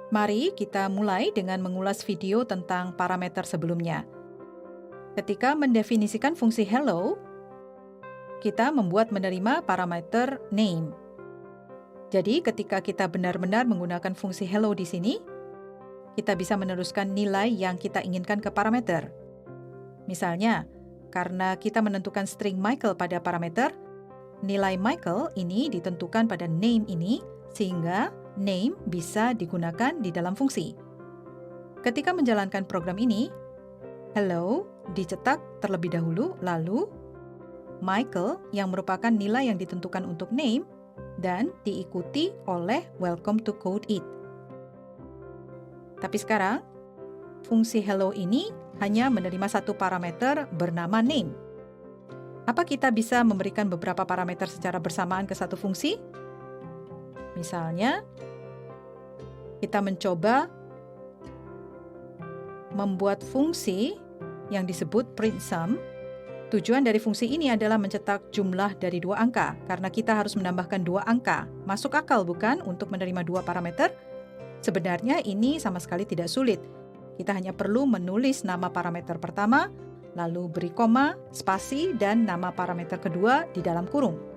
Mari kita mulai dengan mengulas video tentang parameter sebelumnya. Ketika mendefinisikan fungsi hello, kita membuat menerima parameter name. Jadi ketika kita benar-benar menggunakan fungsi hello di sini, kita bisa meneruskan nilai yang kita inginkan ke parameter. Misalnya, karena kita menentukan string Michael pada parameter, nilai Michael ini ditentukan pada name ini, sehingga name bisa digunakan di dalam fungsi. Ketika menjalankan program ini, hello dicetak terlebih dahulu, lalu Michael yang merupakan nilai yang ditentukan untuk name dan diikuti oleh welcome to code it. Tapi sekarang, fungsi hello ini hanya menerima satu parameter bernama name. Apa kita bisa memberikan beberapa parameter secara bersamaan ke satu fungsi? Misalnya, kita mencoba membuat fungsi yang disebut print sum. Tujuan dari fungsi ini adalah mencetak jumlah dari dua angka, karena kita harus menambahkan dua angka. Masuk akal bukan untuk menerima dua parameter? Sebenarnya ini sama sekali tidak sulit. Kita hanya perlu menulis nama parameter pertama, lalu beri koma, spasi, dan nama parameter kedua di dalam kurung.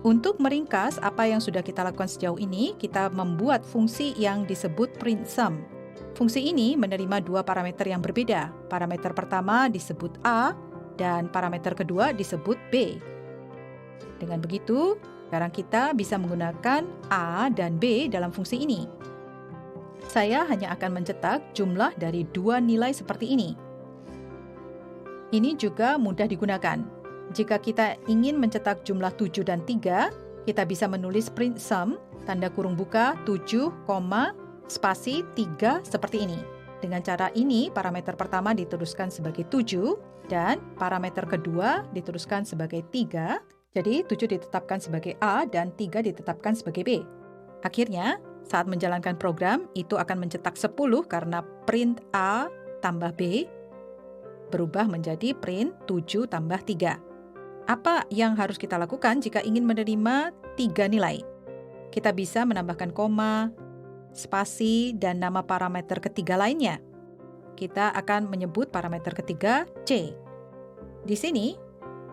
Untuk meringkas apa yang sudah kita lakukan sejauh ini, kita membuat fungsi yang disebut print sum. Fungsi ini menerima dua parameter yang berbeda. Parameter pertama disebut A, dan parameter kedua disebut B. Dengan begitu, sekarang kita bisa menggunakan A dan B dalam fungsi ini. Saya hanya akan mencetak jumlah dari dua nilai seperti ini. Ini juga mudah digunakan. Jika kita ingin mencetak jumlah 7 dan 3, kita bisa menulis print sum, tanda kurung buka, 7, spasi 3 seperti ini. Dengan cara ini, parameter pertama diteruskan sebagai 7, dan parameter kedua diteruskan sebagai 3. Jadi 7 ditetapkan sebagai A dan 3 ditetapkan sebagai B. Akhirnya, saat menjalankan program, itu akan mencetak 10 karena print A tambah B berubah menjadi print 7 tambah 3. Apa yang harus kita lakukan jika ingin menerima 3 nilai? Kita bisa menambahkan koma, spasi, dan nama parameter ketiga lainnya. Kita akan menyebut parameter ketiga C. Di sini,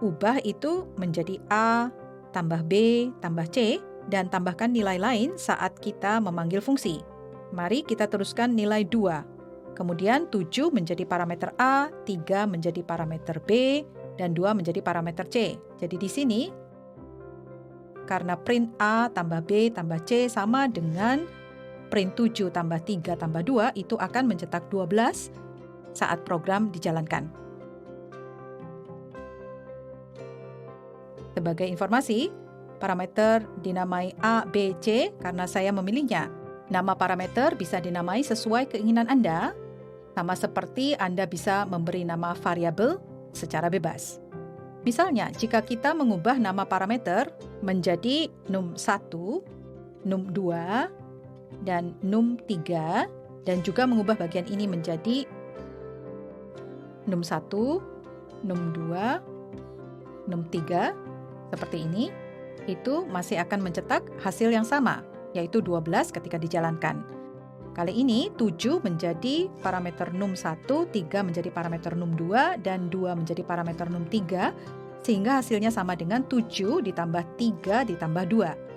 ubah itu menjadi A, tambah B, tambah C, dan tambahkan nilai lain saat kita memanggil fungsi. Mari kita teruskan nilai 2. Kemudian 7 menjadi parameter A, 3 menjadi parameter B, dan 2 menjadi parameter C. Jadi di sini, karena print A tambah B tambah C sama dengan print 7 tambah 3 tambah 2, itu akan mencetak 12 saat program dijalankan. Sebagai informasi, parameter dinamai A, B, C karena saya memilihnya. Nama parameter bisa dinamai sesuai keinginan Anda, sama seperti Anda bisa memberi nama variabel secara bebas. Misalnya, jika kita mengubah nama parameter menjadi num1, num2, dan num3, dan juga mengubah bagian ini menjadi num1, num2, num3, seperti ini, itu masih akan mencetak hasil yang sama, yaitu 12 ketika dijalankan. Kali ini 7 menjadi parameter num1, 3 menjadi parameter num2, dan 2 menjadi parameter num3, sehingga hasilnya sama dengan 7 ditambah 3 ditambah 2.